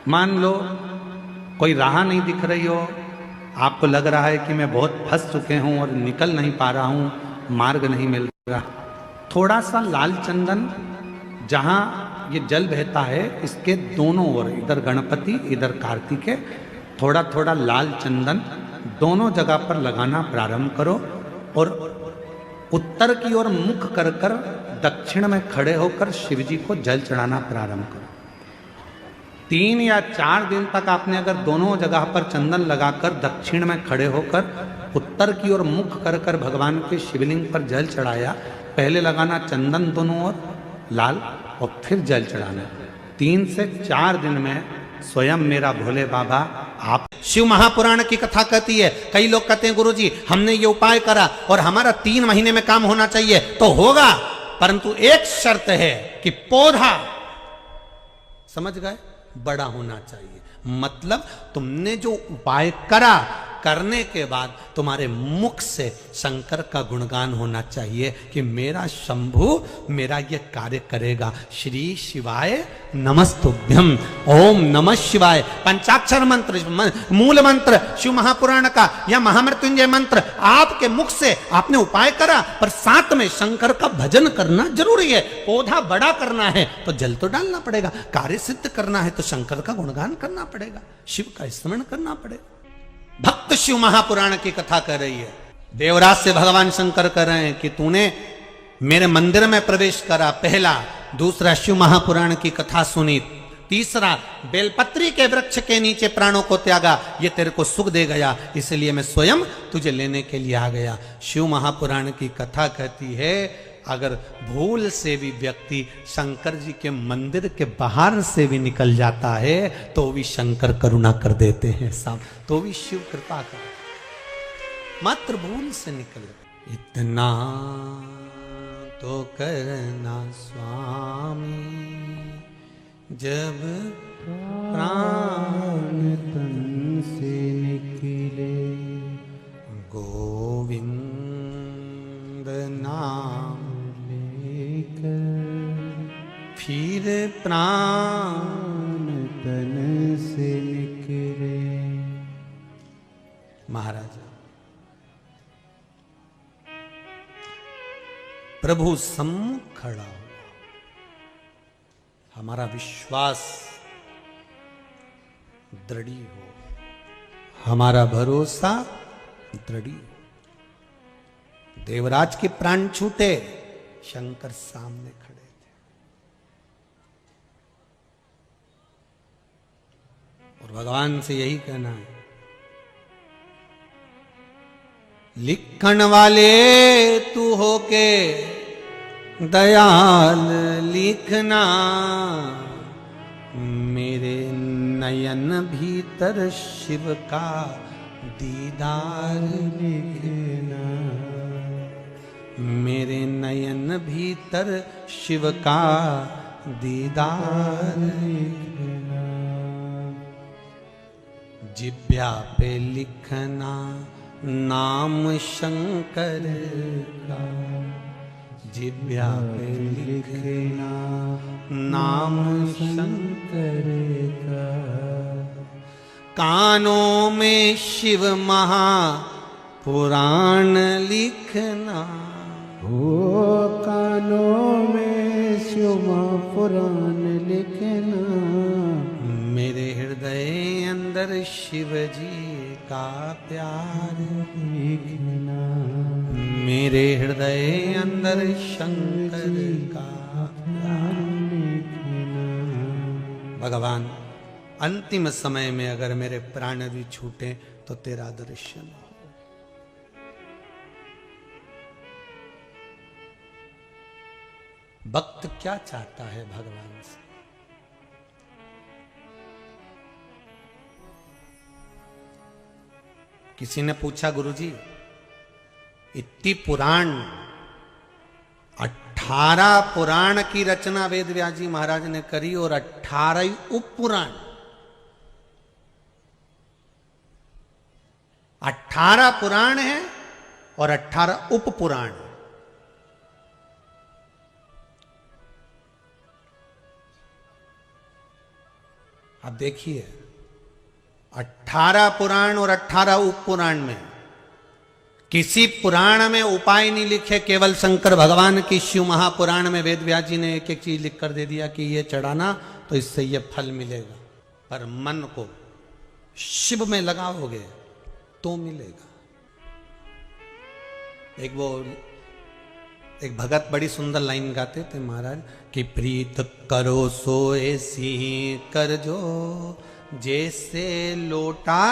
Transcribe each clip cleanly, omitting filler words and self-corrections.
मान लो कोई राह नहीं दिख रही हो, आपको लग रहा है कि मैं बहुत फंस चुके हूं और निकल नहीं पा रहा हूं, मार्ग नहीं मिल रहा, थोड़ा सा लाल चंदन जहां ये जल बहता है इसके दोनों ओर, इधर गणपति इधर कार्तिकेय, थोड़ा थोड़ा लाल चंदन दोनों जगह पर लगाना प्रारंभ करो और उत्तर की ओर मुख कर कर दक्षिण में खड़े होकर शिव जी को जल चढ़ाना प्रारंभ करो। 3 या 4 दिन तक आपने अगर दोनों जगह पर चंदन लगाकर दक्षिण में खड़े होकर उत्तर की ओर मुख कर कर भगवान के शिवलिंग पर जल चढ़ाया, पहले लगाना चंदन दोनों ओर लाल और फिर जल चढ़ाना, 3 से 4 दिन में स्वयं मेरा भोले बाबा आप। शिव महापुराण की कथा कहती है, कई लोग कहते हैं गुरुजी हमने ये उपाय करा और हमारा 3 महीने में काम होना चाहिए, तो होगा, परंतु एक शर्त है कि पौधा, समझ गए, बड़ा होना चाहिए। मतलब तुमने जो उपाय करा, करने के बाद तुम्हारे मुख से शंकर का गुणगान होना चाहिए कि मेरा शंभु मेरा ये कार्य करेगा। श्री शिवाय नमस्तुभ्यम, ओम नमः शिवाय, पंचाक्षर मंत्र, मूल मंत्र शिव महापुराण का या महामृत्युंजय मंत्र आपके मुख से आपने उपाय करा, पर साथ में शंकर का भजन करना जरूरी है। पौधा बड़ा करना है तो जल तो डालना पड़ेगा, कार्य सिद्ध करना है तो शंकर का गुणगान करना पड़ेगा, शिव का स्मरण करना पड़ेगा। भक्त शिव महापुराण की कथा कर रही है, देवराज से भगवान शंकर कह रहे हैं कि तूने मेरे मंदिर में प्रवेश करा, पहला, दूसरा शिव महापुराण की कथा सुनी, तीसरा बेलपत्री के वृक्ष के नीचे प्राणों को त्यागा, ये तेरे को सुख दे गया, इसलिए मैं स्वयं तुझे लेने के लिए आ गया। शिव महापुराण की कथा कहती है अगर भूल से भी व्यक्ति शंकर जी के मंदिर के बाहर से भी निकल जाता है तो भी शंकर करुणा कर देते हैं साहब, तो भी शिव कृपा कर, मात्र भूल से निकल, इतना तो करना स्वामी जब प्राण तन से निकले, गोविंद नाम फिर प्राण तन से निकले। महाराज प्रभु सम्मुख खड़ा हुआ, हमारा विश्वास दृढ़ हो, हमारा भरोसा दृढ़ हो। देवराज के प्राण छूटे, शंकर सामने खड़े थे। और भगवान से यही कहना है, लिखण वाले तू होके दयाल लिखना, मेरे नयन भीतर शिव का दीदार लिखना, मेरे नयन भीतर शिव का दीदार लिखना, जिब्या पे लिखना नाम शंकर का, जिब्या पे लिखना नाम शंकर का, कानों में शिव महापुराण लिखना, हो कानों में शिव महापुराण लिखना, मेरे हृदय अंदर शिव जी का प्यार लिखना, मेरे हृदय अंदर शंकर का प्यार लिखना। भगवान अंतिम समय में अगर मेरे प्राण भी छूटे तो तेरा दर्शन हो। भक्त क्या चाहता है भगवान से? किसी ने पूछा गुरुजी इतनी पुराण 18 पुराण की रचना वेद व्यास जी महाराज ने करी और 18 उपपुराण, 18 पुराण है और 18 उपपुराण। अब देखिए 18 पुराण और 18 उप पुराण में किसी पुराण में उपाय नहीं लिखे, केवल शंकर भगवान की शिव महापुराण में वेद व्यास जी ने एक एक चीज लिख कर दे दिया कि ये चढ़ाना तो इससे ये फल मिलेगा। पर मन को शिव में लगाओगे तो मिलेगा। एक भगत बड़ी सुंदर लाइन गाते थे महाराज कि प्रीत करो सो ऐसी कर जो जैसे लोटा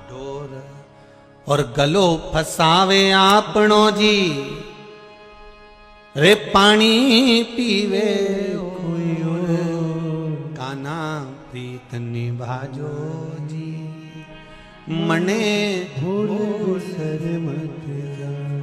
डोर, और गलो फसावे आपनो जी रे पानी पीवे कोई काना प्रीत निभाजो जी मने भूल सर मत जाना।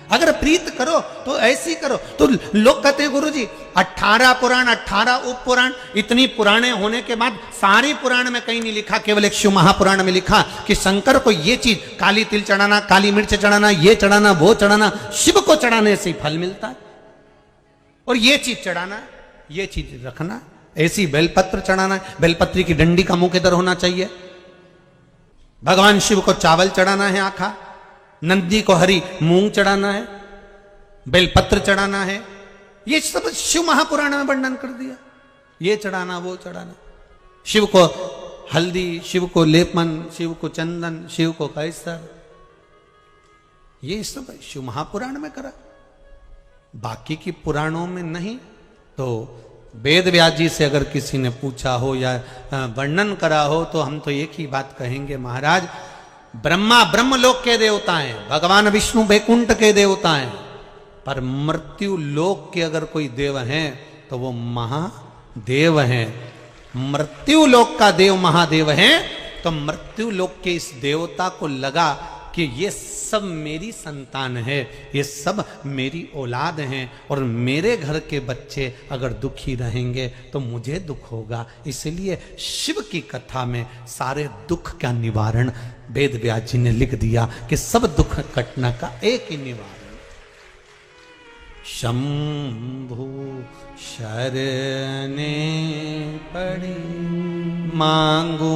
अगर प्रीत करो तो ऐसी करो। तो लोग कहते हैं गुरुजी 18 पुराण 18 उप पुराण, इतनी पुराने होने के बाद सारी पुराण में कहीं नहीं लिखा, केवल एक शिव महापुराण में लिखा कि शंकर को ये चीज काली तिल चढ़ाना, काली मिर्च चढ़ाना, ये चढ़ाना, वो चढ़ाना, शिव को चढ़ाने से ही फल मिलता है। और ये चीज चढ़ाना, ये चीज रखना, ऐसी बेलपत्र चढ़ाना है, बेलपत्री की डंडी का मुंह किधर होना चाहिए। भगवान शिव को चावल चढ़ाना है आखा, नंदी को हरी मूंग चढ़ाना है, बेलपत्र चढ़ाना है। ये सब शिव महापुराण में वर्णन कर दिया। ये चढ़ाना, वो चढ़ाना, शिव को हल्दी, शिव को लेपन, शिव को चंदन, शिव को कैसर, ये सब शिव महापुराण में करा, बाकी की पुराणों में नहीं। तो वेद व्यास जी से अगर किसी ने पूछा हो या वर्णन करा हो तो हम तो एक ही बात कहेंगे, महाराज ब्रह्मा ब्रह्मलोक के देवता हैं, भगवान विष्णु वैकुंठ के देवता हैं, पर मृत्यु लोक के अगर कोई देव हैं तो वो महादेव हैं। मृत्यु लोक का देव महादेव हैं, तो मृत्यु लोक के इस देवता को लगा कि ये सब मेरी संतान है, ये सब मेरी औलाद हैं, और मेरे घर के बच्चे अगर दुखी रहेंगे तो मुझे दुख होगा। इसलिए शिव की कथा में सारे दुख का निवारण वेद व्यास जी ने लिख दिया कि सब दुख कटना का एक ही निवारण, शंभु शरणे पड़ी मांगू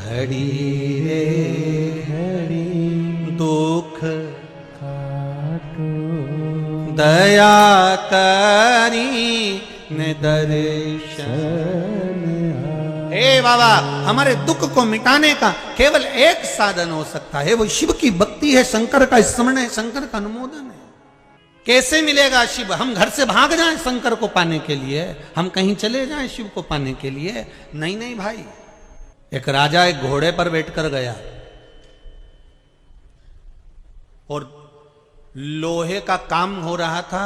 घड़ी रे घड़ी दुख काटो दया करी ने दर्शन। हे बाबा, हमारे दुख को मिटाने का केवल एक साधन हो सकता है, वो शिव की भक्ति है, शंकर का स्मरण है, शंकर का अनुमोदन है। कैसे मिलेगा शिव? हम घर से भाग जाएं शंकर को पाने के लिए, हम कहीं चले जाएं शिव को पाने के लिए? नहीं नहीं भाई। एक राजा एक घोड़े पर बैठकर गया और लोहे का काम हो रहा था,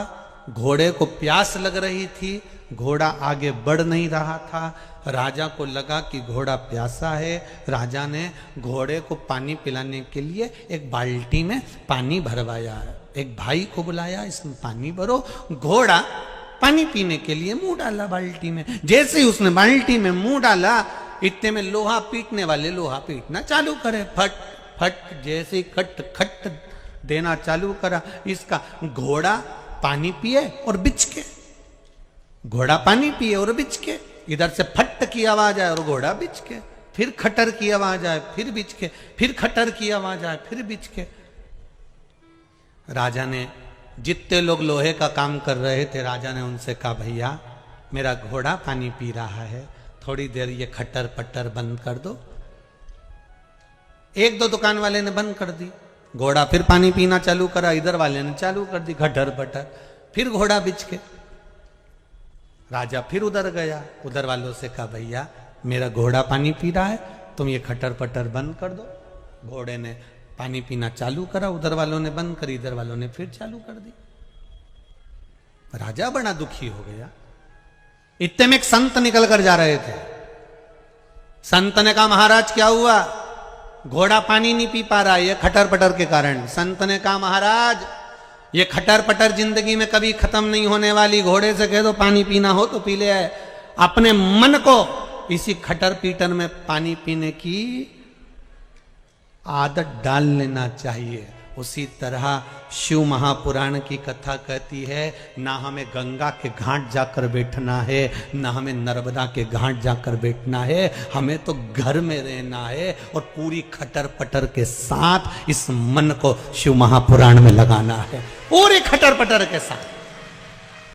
घोड़े को प्यास लग रही थी, घोड़ा आगे बढ़ नहीं रहा था। राजा को लगा कि घोड़ा प्यासा है। राजा ने घोड़े को पानी पिलाने के लिए एक बाल्टी में पानी भरवाया, एक भाई को बुलाया, इसमें पानी भरो। घोड़ा पानी पीने के लिए मुंह डाला बाल्टी में। जैसे ही उसने बाल्टी में मुंह डाला, इतने में लोहा पीटने वाले लोहा पीटना चालू करे, फट फट, जैसे खट खट देना चालू करा। इसका घोड़ा पानी पिए और बिचके, घोड़ा पानी पिए और बिचके, इधर से फट की आवाज आए और घोड़ा बिचके, फिर खटर की आवाज आए, फिर बिचके, फिर खटर की आवाज आए, फिर बिचके। राजा ने, जितने लोग लोहे का काम कर रहे थे, राजा ने उनसे कहा, भैया मेरा घोड़ा पानी पी रहा है, थोड़ी देर ये खटर पटर बंद कर दो। एक दो दुकान वाले ने बंद कर दी, घोड़ा फिर पानी पीना चालू करा, इधर वाले ने चालू कर दी खटर पटर, फिर घोड़ा बिचके। राजा फिर उधर गया, उधर वालों से कहा, भैया मेरा घोड़ा पानी पी रहा है, तुम ये खटर पटर बंद कर दो। घोड़े ने पानी पीना चालू करा, उधर वालों ने बंद करी, इधर वालों ने फिर चालू कर दी। राजा बड़ा दुखी हो गया। इतने में एक संत निकल कर जा रहे थे। संत ने कहा, महाराज क्या हुआ? घोड़ा पानी नहीं पी पा रहा, ये खटर पटर के कारण। संत ने कहा, महाराज ये खटर पटर जिंदगी में कभी खत्म नहीं होने वाली, घोड़े से कह दो पानी पीना हो तो पी ले आए। अपने मन को इसी खटर पीटर में पानी पीने की आदत डाल लेना चाहिए। उसी तरह शिव महापुराण की कथा कहती है, ना हमें गंगा के घाट जाकर बैठना है, ना हमें नर्मदा के घाट जाकर बैठना है, हमें तो घर में रहना है और पूरी खटर पटर के साथ इस मन को शिव महापुराण में लगाना है, पूरी खटर पटर के साथ।